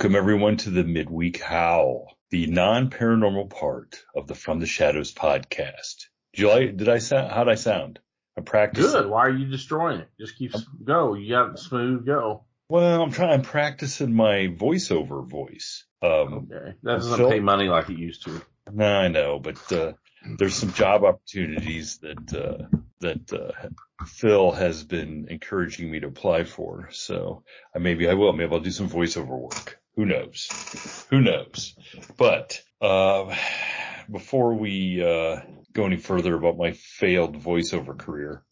Welcome everyone to the Midweek Howl, the non-paranormal part of the From the Shadows podcast. Did I sound? How'd I sound? I practiced. Good. Why are you destroying it? Just keep go. You got smooth go. Well, I'm practicing my voiceover voice. Okay. That doesn't pay money like it used to. No, I know, but there's some job opportunities that Phil has been encouraging me to apply for. So maybe I will. Maybe I'll do some voiceover work. Who knows? But before we go any further about my failed voiceover career,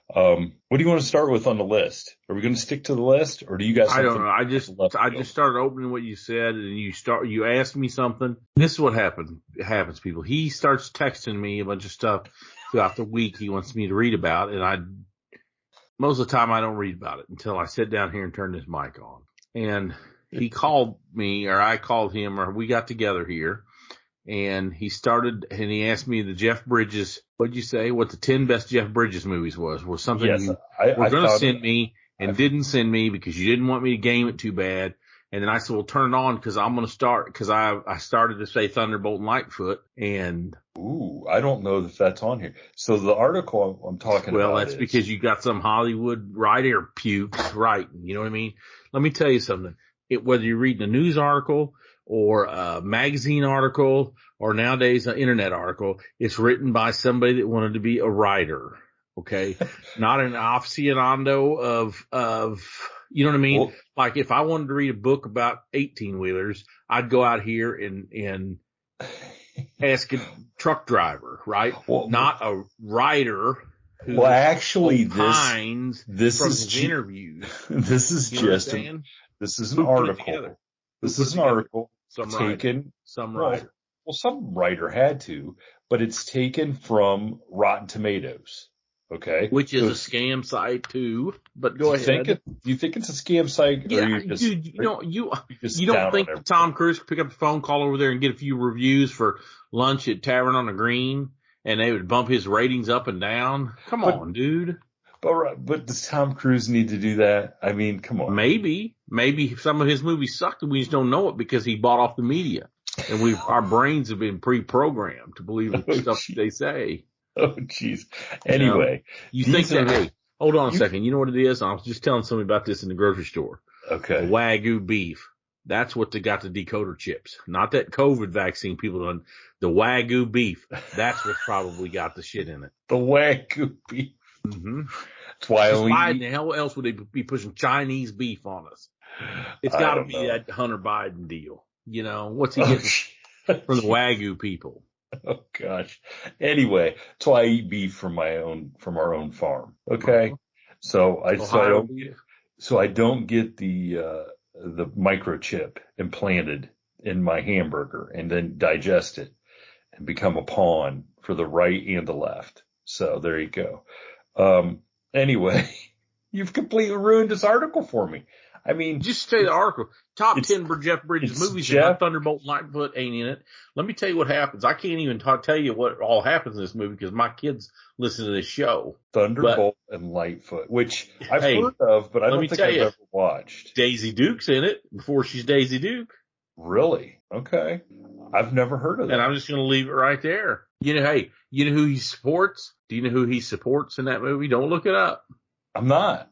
what do you want to start with on the list? Are we going to stick to the list, or do you guys? I don't know. I just started opening what you said, and you asked me something. This is what happens, people. He starts texting me a bunch of stuff throughout the week he wants me to read about, and most of the time I don't read about it until I sit down here and turn this mic on. And he called me, or I called him, or we got together here, and he asked me the Jeff Bridges. What'd you say? What the 10 best Jeff Bridges movies was something yes, you were going to send me and didn't send me because you didn't want me to game it too bad. And then I said, well, turn it on because I'm going to start, because I started to say Thunderbolt and Lightfoot. And ooh, I don't know if that's on here. So the article I'm talking about. Well, that's because you got some Hollywood writer pukes writing. You know what I mean? Let me tell you something. Whether you're reading a news article or a magazine article or nowadays an internet article, it's written by somebody that wanted to be a writer. Okay. Not an aficionado of, you know what I mean? Well, like if I wanted to read a book about 18-wheelers, I'd go out here and ask a truck driver, right? Well, not a writer who opines this from is his interviews. This is just this is an article. This is an article taken. Some writer. Well, some writer had to, but it's taken from Rotten Tomatoes. Okay. Which is a scam site too, but go ahead. Do you think it's a scam site? Yeah, dude, you don't think Tom Cruise could pick up the phone, call over there and get a few reviews for lunch at Tavern on the Green and they would bump his ratings up and down? Come on, dude. But does Tom Cruise need to do that? I mean, come on. Maybe some of his movies sucked and we just don't know it because he bought off the media. And our brains have been pre-programmed to believe the stuff they say. Oh, jeez. Anyway. You think that, hey, hold on a second. You know what it is? I was just telling somebody about this in the grocery store. Okay. The Wagyu beef. That's what they got the decoder chips. Not that COVID vaccine people done. The Wagyu beef. That's what probably got the shit in it. The Wagyu beef. Mm-hmm. That's why why in the hell else would they be pushing Chinese beef on us? It's got to be that Hunter Biden deal. You know, what's he getting from the Wagyu people? Oh gosh. Anyway, that's why I eat beef from our own farm. Okay. So I don't get the microchip implanted in my hamburger and then digest it and become a pawn for the right and the left. So there you go. Anyway, you've completely ruined this article for me. I mean, just say the article. Top 10 Jeff Bridges movies. Thunderbolt and Lightfoot ain't in it. Let me tell you what happens. I can't even tell you what all happens in this movie because my kids listen to this show. Thunderbolt and Lightfoot, which I've heard of, but I don't think I've ever watched. Daisy Duke's in it before she's Daisy Duke. Really? Okay. I've never heard of that. And I'm just going to leave it right there. You know who he supports? Do you know who he supports in that movie? Don't look it up. I'm not.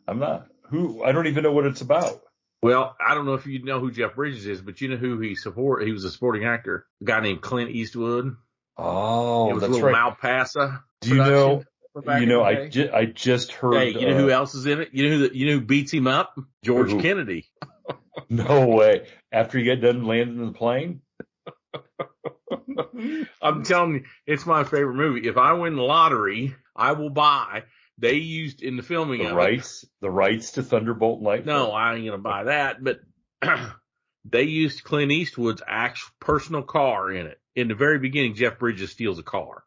Who? I don't even know what it's about. Well, I don't know if you know who Jeff Bridges is, but you know who he supports. He was a supporting actor, a guy named Clint Eastwood. Oh, it was that's a little right. Malpasa. Do you know? I just heard. Hey, you know who else is in it? You know who beats him up? George Kennedy. No way. After you get done landing in the plane? I'm telling you, it's my favorite movie. If I win the lottery, I will buy. They used in the filming the rights to Thunderbolt and Lightfoot. No, I ain't gonna buy that. But they used Clint Eastwood's actual personal car in it. In the very beginning, Jeff Bridges steals a car,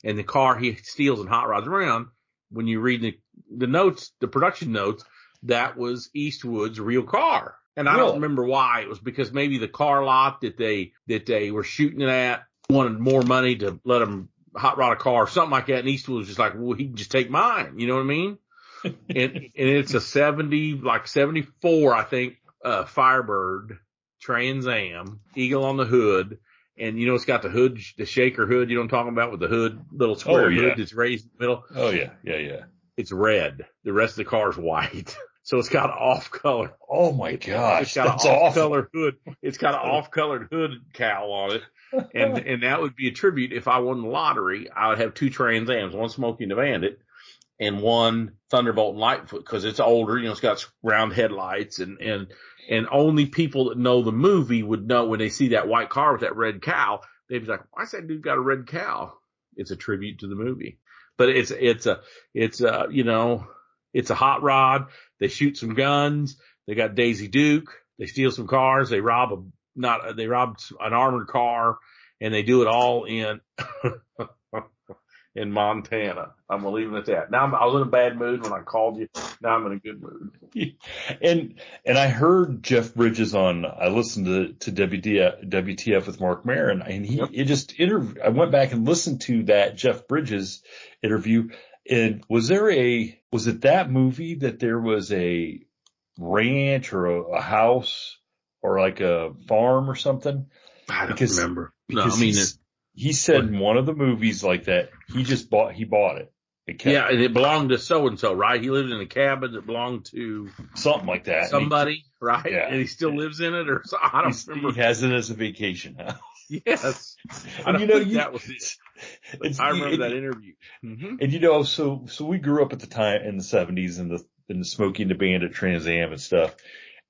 and the car he steals and hot rods around. When you read the notes, the production notes, that was Eastwood's real car. And I don't remember why. It was because maybe the car lot that they were shooting it at wanted more money to let them hot rod a car or something like that. And Eastwood was just like, well, he can just take mine. You know what I mean? and it's a 74, I think, Firebird Trans Am, eagle on the hood. And you know, it's got the hood, the shaker hood, you know what I'm talking about, with the hood, little square hood that's raised in the middle. Oh yeah. Yeah. Yeah. It's red. The rest of the car is white. So it's got off color. Oh my gosh. It's got an off color hood. It's got an off colored hood cowl on it. And that would be a tribute. If I won the lottery, I would have 2 Trans Ams, one Smokey and the Bandit and one Thunderbolt and Lightfoot, because it's older, you know, it's got round headlights, and only people that know the movie would know when they see that white car with that red cow, they'd be like, why's that dude got a red cow? It's a tribute to the movie. But it's you know, it's a hot rod. They shoot some guns. They got Daisy Duke. They steal some cars. They rob an armored car, and they do it all in in Montana. I'm gonna leave it at that. Now I was in a bad mood when I called you. Now I'm in a good mood. And I heard Jeff Bridges on. I listened to WTF with Mark Maron, and I went back and listened to that Jeff Bridges interview. And was it that movie that there was a ranch or a house or like a farm or something? I don't remember. No, I mean, he said in one of the movies like that, he bought it. Yeah, and it belonged to so-and-so, right? He lived in a cabin that belonged to something like that. Somebody, right? Yeah. And he still lives in it, or I don't remember. He has it as a vacation house. Yes. I don't think that was it. I remember that interview. Mm-hmm. And you know, so we grew up at the time in the 70s in the Smokey and the Bandit Trans Am and stuff.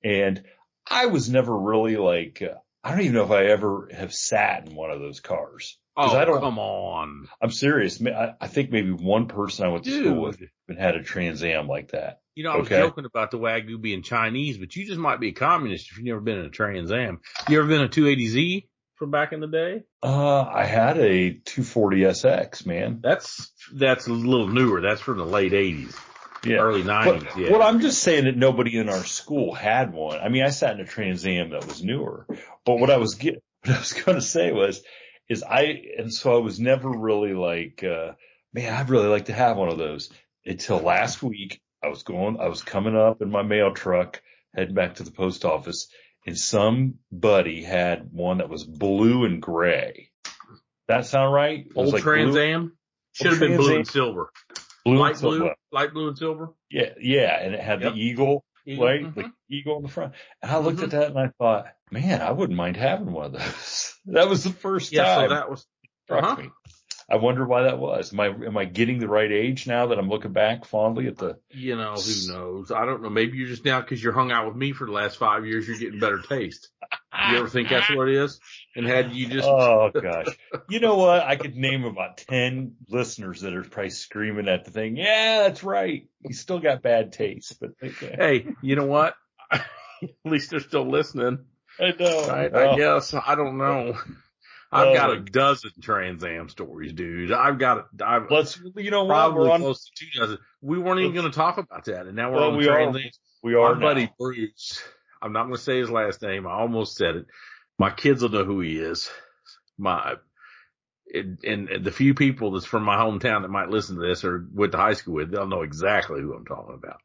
And I was never really like, I don't even know if I ever have sat in one of those cars. Oh, come on. I'm serious. I think maybe one person I went to school with had a Trans Am like that. You know, I was joking about the Wagyu being Chinese, but you just might be a communist if you've never been in a Trans Am. You ever been a 280Z from back in the day? I had a 240SX, man. That's a little newer. That's from the late 80s. Yeah. Early 90s, yeah. Well, I'm just saying that nobody in our school had one. I mean, I sat in a Trans Am that was newer. But what I was going to say so I was never really like, man, I'd really like to have one of those. Until last week, I was coming up in my mail truck, heading back to the post office, and somebody had one that was blue and gray. That sound right? Old like Trans Am? Should have been blue and silver. Light blue and silver? Yeah, and it had the eagle, right? Mm-hmm. The eagle on the front. And I looked at that and I thought, man, I wouldn't mind having one of those. That was the first time. So that was struck me. I wonder why that was. Am I getting the right age now that I'm looking back fondly at the? You know, who knows? I don't know. Maybe you're just now because you're hung out with me for the last 5 years, you're getting better taste. You ever think that's what it is? And had you just? Oh gosh. You know what? I could name about 10 listeners that are probably screaming at the thing. Yeah, that's right. You still got bad taste, but hey, you know what? At least they're still listening. I know. Right? I guess. I don't know. I've got a dozen Trans Am stories, dude. Let's, you know what? Probably close to 2 dozen. We weren't even going to talk about that. And now we're on Trans Am. We are. My buddy Bruce, I'm not going to say his last name. I almost said it. My kids will know who he is. And the few people that's from my hometown that might listen to this or went to high school with, they'll know exactly who I'm talking about.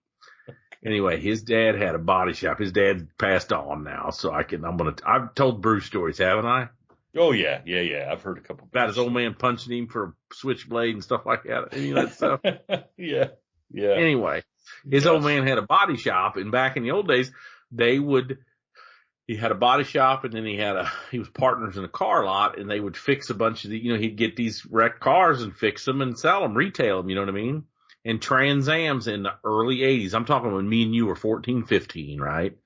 Anyway, his dad had a body shop. His dad passed on now, so I've told Bruce stories, haven't I? Oh yeah. I've heard a couple about his old man punching him for a switchblade and stuff like that. Any of that stuff? Yeah. Anyway, his old man had a body shop, and back in the old days, he had a body shop, and then he was partners in a car lot, and they would fix a bunch of he'd get these wrecked cars and fix them and sell them, retail them, you know what I mean? And Trans Ams in the early 80s, I'm talking when me and you were 14, 15, right?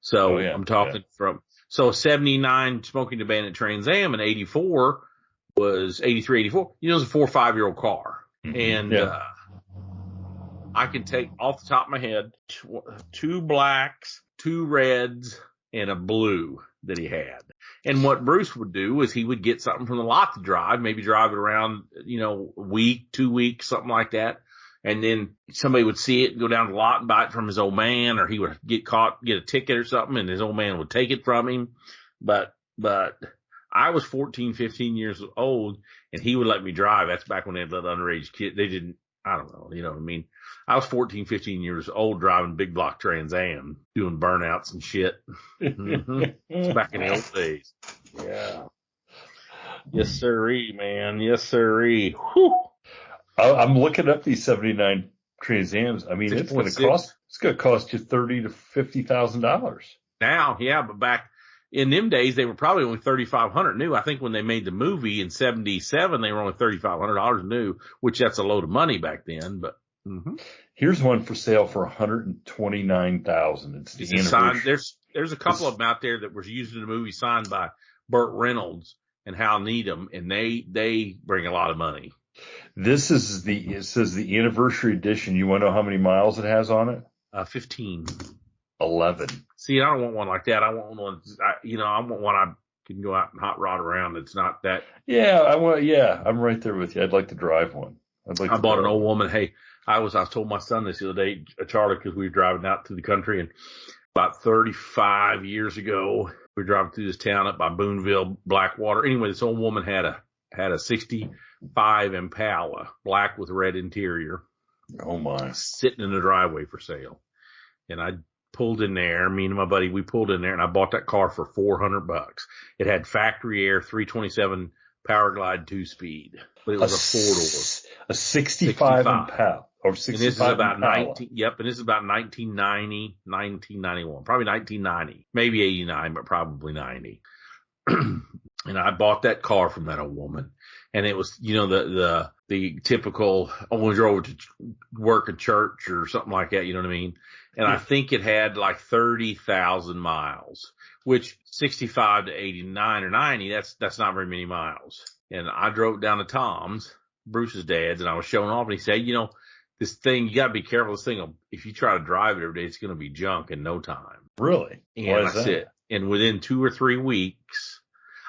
So I'm talking from. So 79 Smoking the Bandit Trans Am and 83, 84. You know, it was a 4 or 5 year old car. Mm-hmm. And, I can take off the top of my head 2 blacks, 2 reds, and a blue that he had. And what Bruce would do is he would get something from the lot to drive, maybe drive it around, a week, 2 weeks, something like that. And then somebody would see it and go down to the lot and buy it from his old man, or he would get a ticket or something, and his old man would take it from him. But I was 14, 15 years old, and he would let me drive. That's back when they let underage kids. I don't know. You know what I mean? I was 14, 15 years old driving big block Trans Am, doing burnouts and shit. It's back in the old days. Yeah. Yes, sirree, man. Yes, sirree. Whew. I'm looking up these 79 Trans Ams. I mean, it's going to cost you $30,000 to $50,000. Now, yeah, but back in them days, they were probably only $3,500 new. I think when they made the movie in '77, they were only $3,500 new, which that's a load of money back then. But here's one for sale for $129,000. It's the anniversary. There's a couple of them out there that was used in the movie, signed by Burt Reynolds and Hal Needham, and they bring a lot of money. It says the anniversary edition. You want to know how many miles it has on it? 15. 11. See, I don't want one like that. I want one, I want one I can go out and hot rod around. It's not that. Yeah, I'm right there with you. I'd like to drive one. I bought an old woman. Hey, I told my son this the other day, Charlie, because we were driving out to the country, and about 35 years ago, we were driving through this town up by Boonville, Blackwater. Anyway, this old woman had a 65 Impala, black with red interior. Oh my. Sitting in the driveway for sale. And I pulled in there, me and my buddy, we pulled in there, and I bought that car for $400. It had factory air 327 Power Glide 2-speed, but it was a 4-door. A 65 Impala. Or 65 and this is about Impala. 19, yep, and this is about 1990, 1991, probably 1990, maybe 89, but probably 90. And I bought that car from that old woman. And it was, the typical, when we drove to work at church or something like that, you know what I mean? And I think it had like 30,000 miles, which 65 to 89 or 90, that's not very many miles. And I drove down to Tom's, Bruce's dad's, and I was showing off, and he said, this thing, you got to be careful. This thing, if you try to drive it every day, it's going to be junk in no time. Really? And that's it. And within 2 or 3 weeks,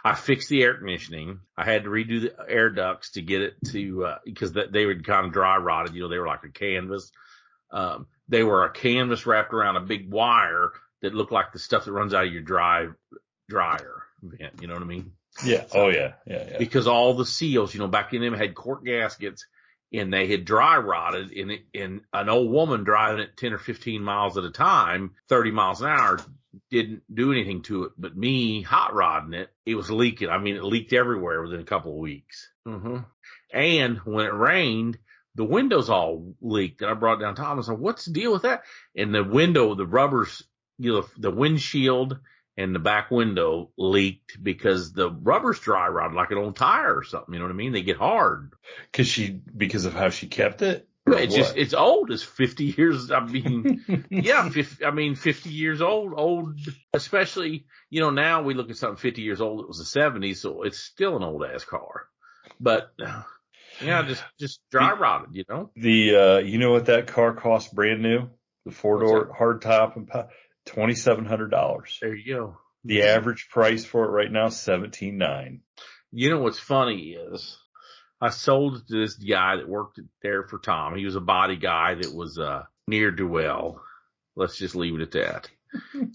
I fixed the air conditioning. I had to redo the air ducts to get it to, because they would kind of dry rotted. They were like a canvas. They were a canvas wrapped around a big wire that looked like the stuff that runs out of your dryer vent. You know what I mean? Yeah. Oh yeah. Yeah. Because all the seals, back in them had cork gaskets, and they had dry rotted, and an old woman driving it 10 or 15 miles at a time, 30 miles an hour, didn't do anything to it. But me hot rodding it, it was leaking. I mean, it leaked everywhere within a couple of weeks. And when it rained, the windows all leaked. And I brought it down to Tom and said, what's the deal with that? And the window, the rubbers, the windshield and the back window leaked because the rubber's dry rotted like an old tire or something. You know what I mean? They get hard. Because of how she kept it? It's old. It's 50 years. I mean, yeah, 50 years old, especially, now we look at something 50 years old. It was the 70s. So it's still an old ass car, but yeah, just dry rotted, you know what that car cost brand new? The 4-door hardtop and $2,700. There you go. The average price for it right now is $17,900. You know what's funny is I sold it to this guy that worked there for Tom. He was a body guy that was near Dwell. Let's just leave it at that.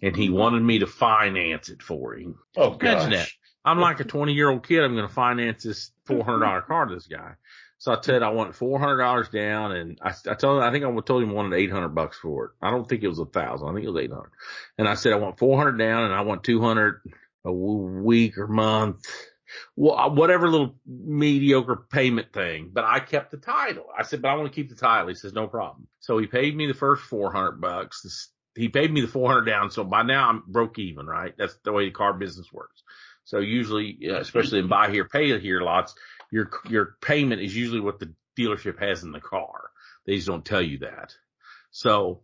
And he wanted me to finance it for him. Oh, gosh. Imagine that. I'm like a 20-year-old kid. I'm going to finance this $400 car to this guy. So I said I want $400 down, and I told him I wanted $800 for it. I don't think it was $1,000. I think it was $800. And I said I want $400 down, and I want $200 a week or month, whatever little mediocre payment thing. But I kept the title. I said, but I want to keep the title. He says, no problem. So he paid me the first $400. He paid me the $400 down. So by now I'm broke even, right? That's the way the car business works. So usually, especially in buy here, pay here lots, your payment is usually what the dealership has in the car. They just don't tell you that. So,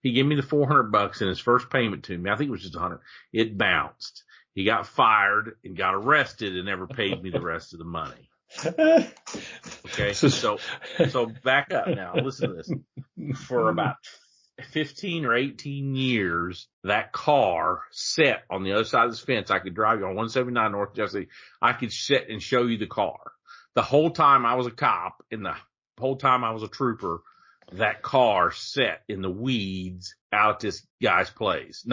he gave me the $400 in his first payment to me. I think it was just $100. It bounced. He got fired and got arrested and never paid me the rest of the money. Okay. So back up now. Listen to this. For about 15 or 18 years, that car sat on the other side of this fence. I could drive you on 179 North Jersey. I could sit and show you the car. The whole time I was a cop and the whole time I was a trooper, that car sat in the weeds out at this guy's place.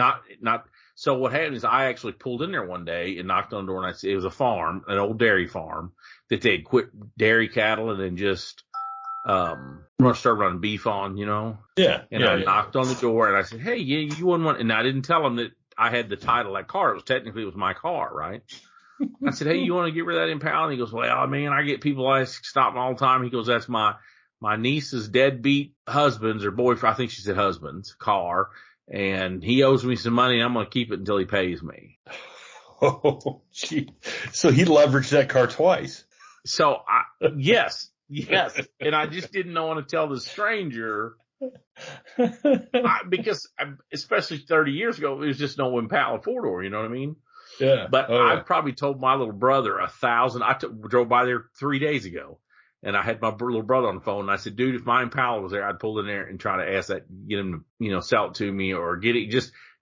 So what happened is I actually pulled in there one day and knocked on the door, and it was a farm, an old dairy farm that they had quit dairy cattle and then just I'm going to start running beef on, Yeah. And I knocked on the door and I said, hey, you wouldn't want, and I didn't tell him that I had the title of that car. It was my car, right? I said, hey, you want to get rid of that Impala? And he goes, well, man, I get people stop me all the time. He goes, that's my niece's deadbeat husband's or boyfriend. I think she said husband's car. And he owes me some money and I'm going to keep it until he pays me. Oh, gee. So he leveraged that car twice. So yes. And I just didn't want to tell the stranger because especially 30 years ago, it was just no Impala four-door, you know what I mean? Yeah. But I probably told my little brother 1,000. I drove by there 3 days ago and I had my little brother on the phone and I said, dude, if my Impala was there, I'd pull in there and try to ask get him to, sell it to me or get it,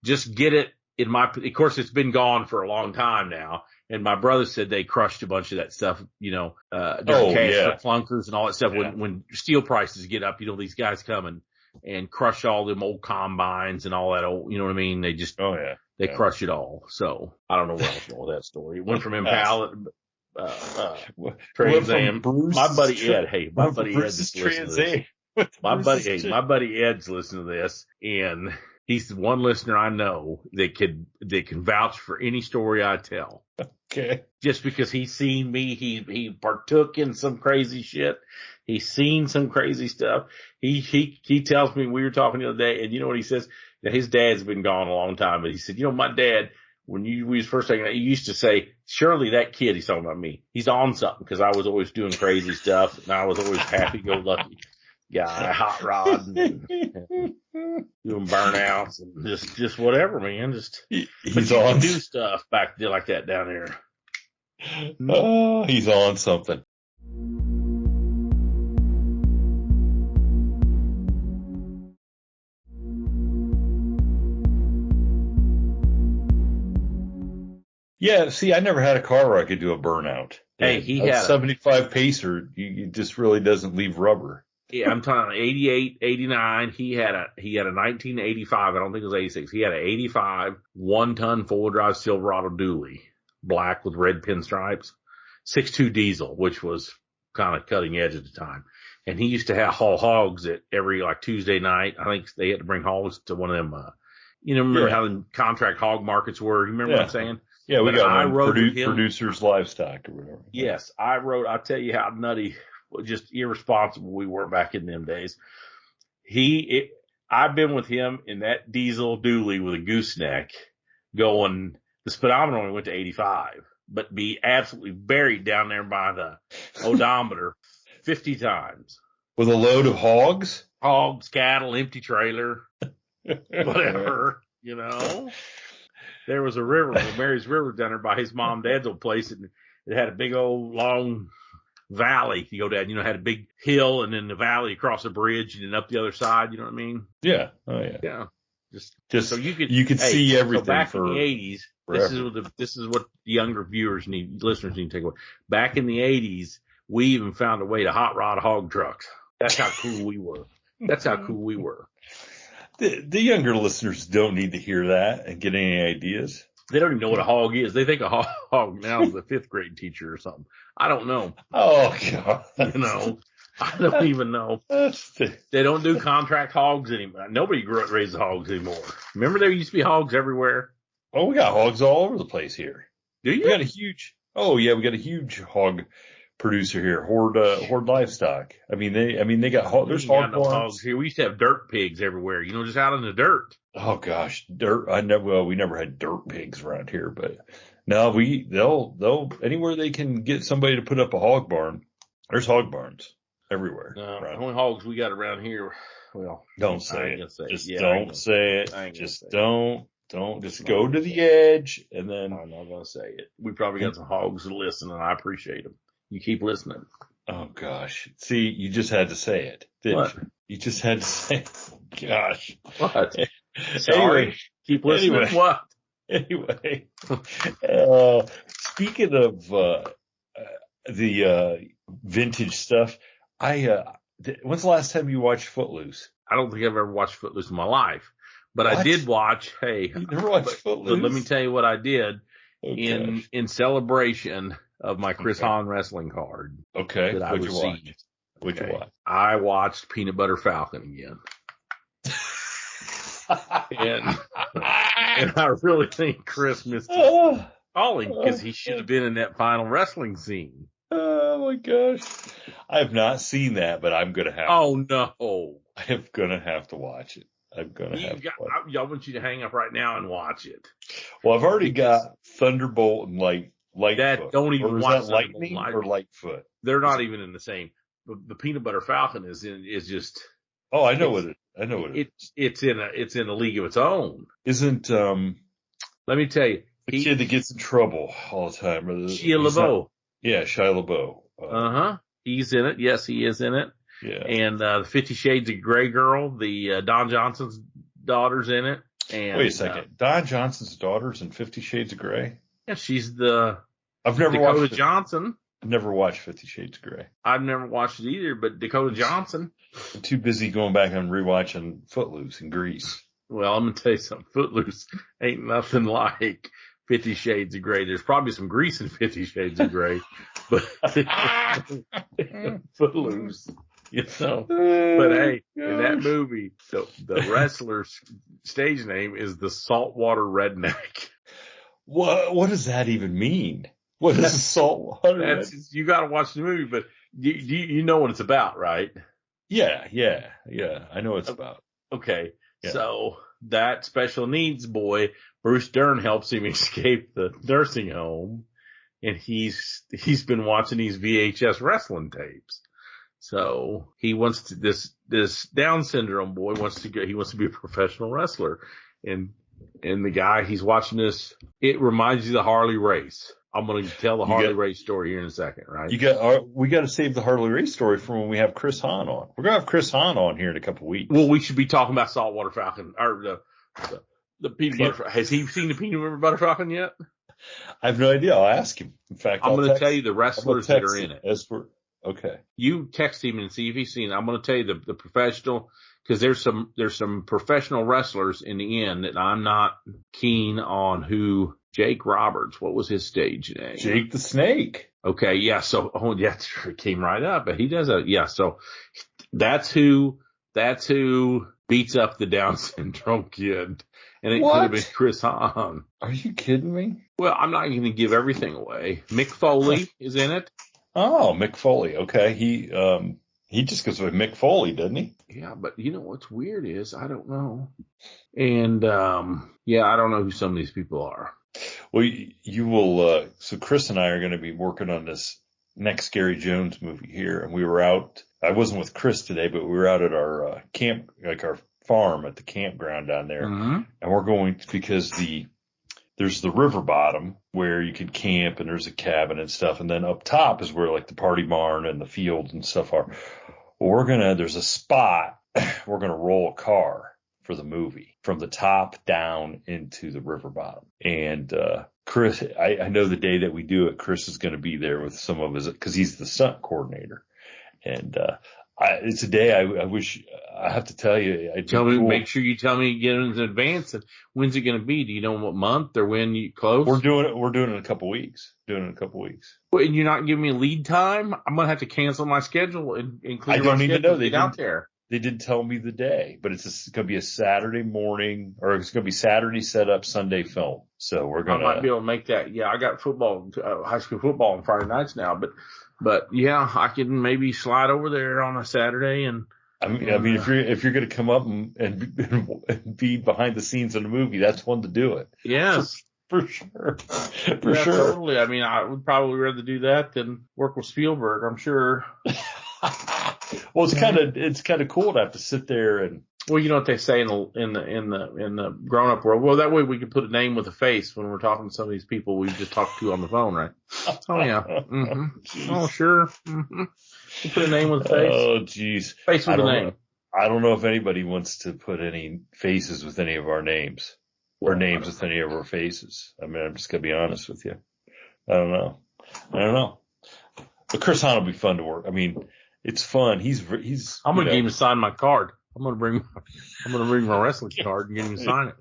just get it in of course, it's been gone for a long time now. And my brother said they crushed a bunch of that stuff, during cash for clunkers and all that stuff. Yeah. When steel prices get up, these guys come and crush all them old combines and all that old, you know what I mean? They just, they crush it all. So I don't know where else with that story. It went from Impala, Trans Am. My buddy Ed, my buddy Ed's listening to this. My buddy Ed's listening to this and he's the one listener I know that can vouch for any story I tell. Okay. Just because he's seen me, he partook in some crazy shit. He's seen some crazy stuff. He tells me, we were talking the other day, and you know what he says? Now, his dad's been gone a long time, but he said, my dad, when we was first taking it, he used to say, surely that kid, he's talking about me, he's on something, because I was always doing crazy stuff, and I was always happy-go-lucky guy, hot rod, and doing burnouts, and just whatever, man. He's on. Do stuff back there like that down there. Oh, he's on something. Yeah, see, I never had a car where I could do a burnout. Hey, he had 75 Pacer. You just really doesn't leave rubber. Yeah, I'm talking 88, 89. He had a 1985. I don't think it was 86. He had an 85 1-ton 4-wheel drive Silverado dually, black with red pinstripes, 6.2 diesel, which was kind of cutting edge at the time. And he used to haul hogs at every Tuesday night. I think they had to bring hogs to one of them. Remember how the contract hog markets were? You remember what I'm saying? Yeah, we got producers livestock or whatever. Yes, I'll tell you how nutty, just irresponsible we were back in them days. I've been with him in that diesel dually with a gooseneck going, the speedometer only went to 85, but be absolutely buried down there by the odometer 50 times. With a load of hogs? Hogs, cattle, empty trailer, whatever, There was a river, Mary's River down there by his mom and dad's old place, and it had a big old long valley you go down, had a big hill and then the valley across a bridge and then up the other side, you know what I mean? Yeah. Oh yeah. Yeah. Just so you could see everything. So back in the 80s, this is what the younger listeners need to take away. Back in the 80s, we even found a way to hot rod hog trucks. That's how cool we were. The younger listeners don't need to hear that and get any ideas. They don't even know what a hog is. They think a hog now is a 5th grade teacher or something. I don't know. Oh, God. I don't even know. They don't do contract hogs anymore. Nobody raises hogs anymore. Remember there used to be hogs everywhere? Oh, we got hogs all over the place here. Do you? We got a huge hog producer here, Horde Livestock. I mean, they got there's hogs here. We used to have dirt pigs everywhere, just out in the dirt. Oh gosh, dirt. We never had dirt pigs around here, but no, they'll anywhere they can get somebody to put up a hog barn. There's hog barns everywhere. No, the only hogs we got around here. Well, don't say it. Just don't say it. Just don't. Just go to the edge and then. I'm not gonna say it. We probably got some hogs to listen, and I appreciate them. You keep listening. Oh gosh. See, you just had to say it. Didn't you? You just had to say it. Gosh. What? Sorry. Anyway, keep listening. What? Anyway. Speaking of the vintage stuff, when's the last time you watched Footloose? I don't think I've ever watched Footloose in my life. But what? I did watch, You never watched Footloose? But let me tell you what I did in celebration of my Chris Hahn wrestling card. Okay. That I received. What'd you watch? I watched Peanut Butter Falcon again. and I really think Chris missed his calling because he should have been in that final wrestling scene. Oh my gosh. I have not seen that, but I'm going to have no. I'm going to have to watch it. I want you to hang up right now and watch it. Well, I've already got Thunderbolt and Lightfoot. That don't even watch that Lightning or Lightfoot. They're not even in the same. The Peanut Butter Falcon is just. Oh, I know what it is. It's in a league of its own. Isn't let me tell you, the kid that gets in trouble all the time? Shia LaBeouf. Yeah, Shia LaBeouf. He's in it. Yes, he is in it. Yeah. And the 50 Shades of Grey girl, the Don Johnson's daughter's in it. And wait a second, Don Johnson's daughter's in 50 Shades of Grey? Yeah, she's the. I've never Dakota watched Johnson. I've never watched 50 Shades of Grey. I've never watched it either, but Dakota Johnson. I'm too busy going back and rewatching Footloose and Grease. Well, I'm gonna tell you something. Footloose ain't nothing like 50 Shades of Grey. There's probably some Grease in 50 Shades of Grey, but Footloose. But hey, in that movie, the wrestler's stage name is the Saltwater Redneck. What does that even mean? What is saltwater redneck? You got to watch the movie, but you know what it's about, right? Yeah. I know what it's about. Okay, yeah. So that special needs boy, Bruce Dern, helps him escape the nursing home, and he's been watching these VHS wrestling tapes. So he wants to, this Down syndrome boy wants to be a professional wrestler. And the guy, he's watching this. It reminds you of the Harley race. I'm going to tell the Harley race story here in a second, right? We got to save the Harley race story for when we have Chris Hahn on. We're going to have Chris Hahn on here in a couple of weeks. Well, we should be talking about Saltwater Falcon or the peanut butter. Has he seen the peanut butter falcon yet? I have no idea. I'll ask him. In fact, I'm going to tell you the wrestlers that are in it. Okay. You text him and see if he's seen it. I'm going to tell you the professional, because there's some professional wrestlers in the end that I'm not keen on. Who? Jake Roberts. What was his stage name? Jake the Snake. Okay. Yeah. So, it came right up, but he does so that's who beats up the Down syndrome kid. And it could have been Chris Hahn. Are you kidding me? Well, I'm not going to give everything away. Mick Foley is in it. Oh, Mick Foley. Okay. He just goes with Mick Foley, doesn't he? Yeah, but you know what's weird is I don't know. And, I don't know who some of these people are. Well, you will, so Chris and I are going to be working on this next Gary Jones movie here. And we were out, I wasn't with Chris today, but we were out at our camp, like our farm at the campground down there. Mm-hmm. And we're going, because there's the river bottom where you can camp and there's a cabin and stuff. And then up top is where like the party barn and the fields and stuff are. Well, there's a spot, we're going to roll a car for the movie from the top down into the river bottom. And, Chris, I know the day that we do it, Chris is going to be there with some of his, cause he's the stunt coordinator. And, it's a day I wish, I have to tell you. Make sure you tell me in advance. And when's it going to be? Do you know what month or when you close? We're doing it in a couple weeks. Well, and you're not giving me a lead time? I'm going to have to cancel my schedule and I don't even know. They out there. They didn't tell me the day, but it's going to be a Saturday morning, or it's going to be Saturday set up, Sunday film. So I might be able to make that. Yeah, I got football, high school football on Friday nights now, but yeah, I can maybe slide over there on a Saturday and. I mean, if you're going to come up and be behind the scenes in a movie, that's one to do it. Yes. For sure. Sure. Totally. I mean, I would probably rather do that than work with Spielberg, I'm sure. Well, it's kind of cool to have to sit there and. Well, you know what they say in the grown up world. Well, that way we can put a name with a face when we're talking to some of these people we just talked to on the phone, right? Oh yeah. Mm-hmm. Oh sure. Mm-hmm. You put a name with a face. Oh geez. Face with a name. I don't know if anybody wants to put any faces with any of our names or names with any of our faces. I mean, I'm just gonna be honest with you. I don't know. But Chris Hahn will be fun to work. I mean, it's fun. He's. I'm gonna get him to sign my card. I'm gonna bring my wrestling card and get him to sign it.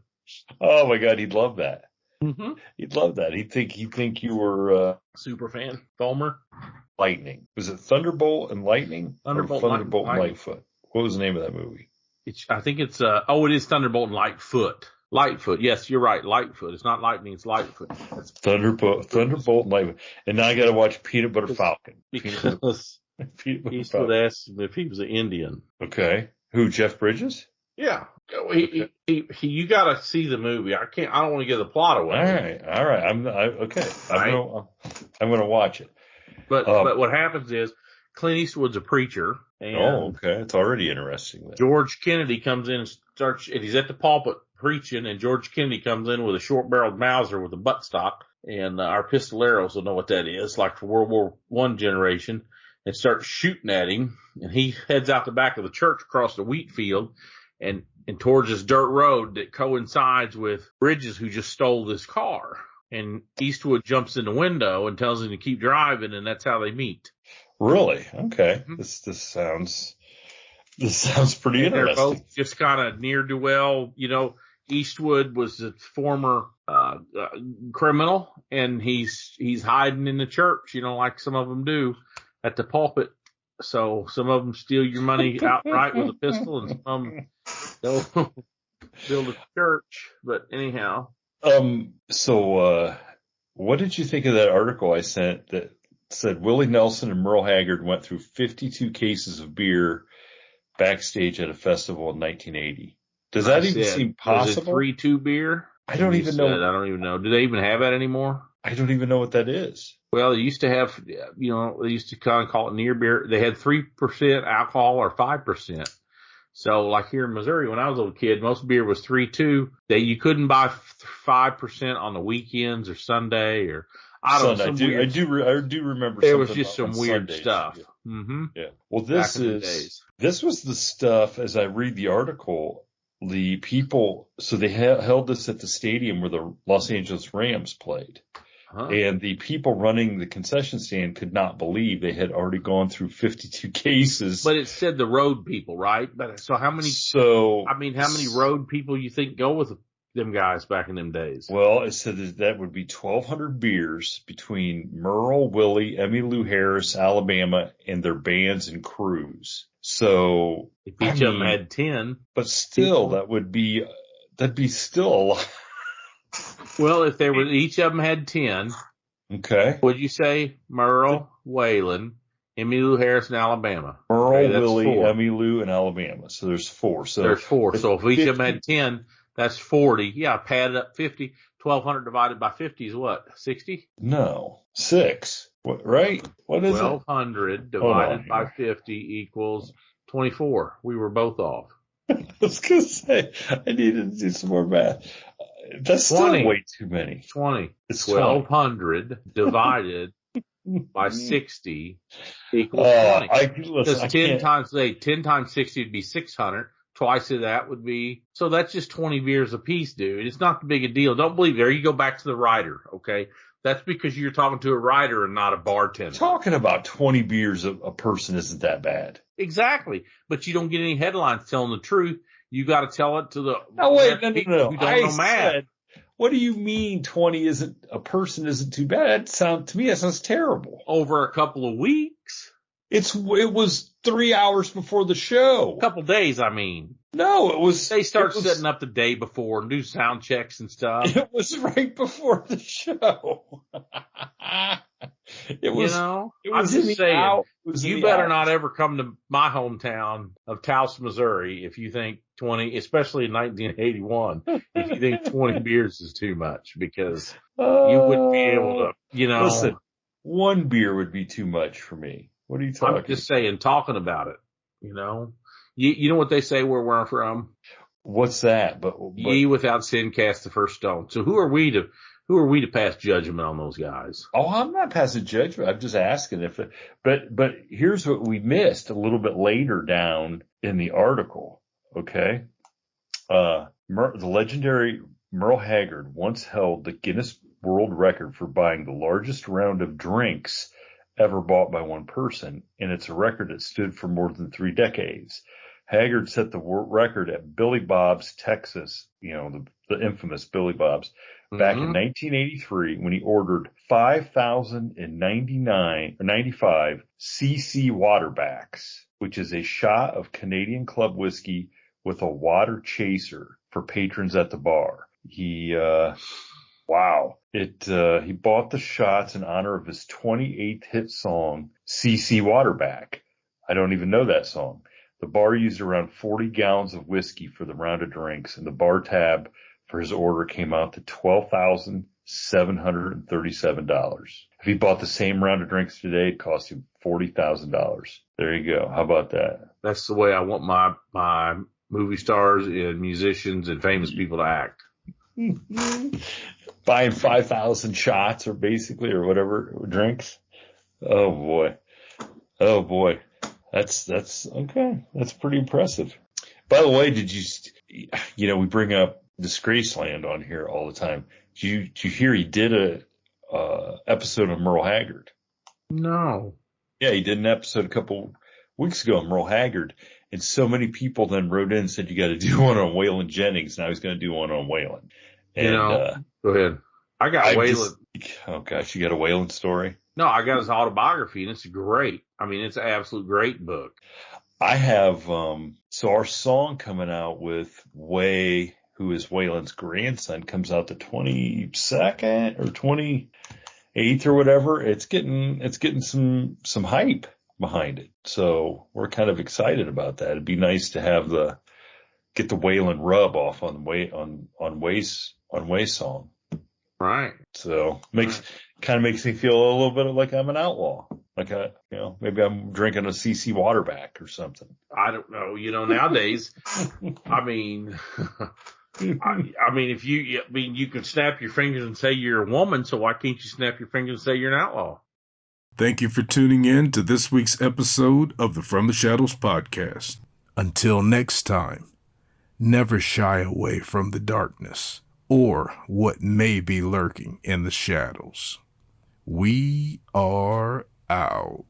Oh my God, he'd love that. Mm-hmm. He'd love that. He'd think you were Super fan. Foamer. Lightning. Was it Thunderbolt and Lightning? Thunderbolt, or Thunderbolt and Lightning. Lightfoot? What was the name of that movie? I think it's it is Thunderbolt and Lightfoot. Lightfoot. Yes, you're right. Lightfoot. It's not Lightning. It's Lightfoot. That's Thunderbolt and Lightfoot. And now I got to watch Peanut Butter Falcon. Because Eastwood asked him if he was an Indian. Okay. Who? Jeff Bridges? Yeah. You got to see the movie. I don't want to give the plot away. All right. Okay. I'm going to watch it. But what happens is Clint Eastwood's a preacher. And okay. It's already interesting then. George Kennedy comes in and he's at the pulpit preaching, and George Kennedy comes in with a short-barreled Mauser with a buttstock, and our pistoleros will know what that is, like for World War I generation, and starts shooting at him, and he heads out the back of the church across the wheat field and towards this dirt road that coincides with Bridges, who just stole this car. And Eastwood jumps in the window and tells him to keep driving, and that's how they meet. Really? Okay. Mm-hmm. This sounds pretty interesting. They're both just kind of near do well. Eastwood was a former criminal, and he's hiding in the church, like some of them do at the pulpit. So some of them steal your money outright with a pistol, and some of them they'll build a church. But anyhow. So what did you think of that article I sent that said Willie Nelson and Merle Haggard went through 52 cases of beer backstage at a festival in 1980? Does that even seem possible? Was it 3-2 beer? I don't even know. I don't even know. Do they even have that anymore? I don't even know what that is. Well, they used to have, they used to kind of call it near beer. They had 3% alcohol or 5%. So like here in Missouri, when I was a little kid, most beer was 3.2. You couldn't buy 5% on the weekends or Sunday or I don't know. I do remember. There was just some weird Sundays. Stuff. Yeah. Mm-hmm. Yeah. Well, this was the stuff. As I read the article, the people. So they held this at the stadium where the Los Angeles Rams played. Huh. And the people running the concession stand could not believe they had already gone through 52 cases. But it said the road people, right? But so how many road people you think go with them guys back in them days? Well, it said that would be 1,200 beers between Merle, Willie, Emmylou Harris, Alabama, and their bands and crews. So if each of them had 10, but still, that'd be still a lot. Well, if each of them had 10, okay. Would you say Merle, Waylon, Emmylou Harris, and Alabama? Merle, Willie, Emmylou, and Alabama. So there's 4. So there's 4. So if each of them had 10, that's 40. Yeah, padded up 50. 1,200 divided by 50 is what? 60? No, 6. What? Right? What is 1,200 divided by 50 equals 24. We were both off. I was gonna say I needed to do some more math. That's 20. Still way too many. 20. It's 1,200 divided by 60 equals 20. Because 10 times 60 would be 600. Twice of that would be, so that's just 20 beers a piece, dude. It's not the big a deal. Don't believe it. There you go back to the writer, okay? That's because you're talking to a writer and not a bartender. Talking about 20 beers a person isn't that bad. Exactly. But you don't get any headlines telling the truth. You got to tell it to the no. Who don't know math. What do you mean 20 isn't too bad? To me, that sounds terrible. Over a couple of weeks. It was 3 hours before the show. A couple days, I mean. No, it was. They start setting up the day before and do sound checks and stuff. It was right before the show. It was. I'm just saying, you better not ever come to my hometown of Taos, Missouri, if you think 20, especially in 1981, if you think 20 beers is too much, because you wouldn't be able to, Listen, one beer would be too much for me. What are you talking about? I'm just saying, talking about it, You know what they say where we're from? What's that? But ye without sin cast the first stone. So who are we to pass judgment on those guys? Oh, I'm not passing judgment. I'm just asking but here's what we missed a little bit later down in the article. Okay. The legendary Merle Haggard once held the Guinness World Record for buying the largest round of drinks ever bought by one person, and it's a record that stood for more than 3 decades. Haggard set the record at Billy Bob's Texas, the the infamous Billy Bob's, back in 1983 when he ordered 5,095 cc waterbacks, which is a shot of Canadian Club whiskey with a water chaser for patrons at the bar. He bought the shots in honor of his 28th hit song, CC Waterback. I don't even know that song. The bar used around 40 gallons of whiskey for the round of drinks, and the bar tab for his order came out to $12,737. If he bought the same round of drinks today, it cost him $40,000. There you go. How about that? That's the way I want my movie stars and musicians and famous people to act. Buying 5,000 shots or whatever drinks. Oh boy. That's okay. That's pretty impressive. By the way, we bring up Disgraceland on here all the time. Did you hear he did a episode of Merle Haggard? No. Yeah, he did an episode a couple weeks ago on Merle Haggard, and so many people then wrote in and said you got to do one on Waylon Jennings, and I was going to do one on Waylon. And go ahead. I got Waylon. Oh gosh, you got a Waylon story? No, I got his autobiography, and it's great. I mean, it's an absolute great book. I have so our song coming out with Way, who is Waylon's grandson, comes out the 22nd or 28th or whatever. It's getting some hype behind it. So we're kind of excited about that. It'd be nice to get the Waylon rub off on Way's song. Right. So kind of makes me feel a little bit like I'm an outlaw. Like maybe I'm drinking a CC Waterback or something. I don't know. Nowadays, I mean, you can snap your fingers and say you're a woman. So why can't you snap your fingers and say you're an outlaw? Thank you for tuning in to this week's episode of the From the Shadows podcast. Until next time, never shy away from the darkness or what may be lurking in the shadows. We are out.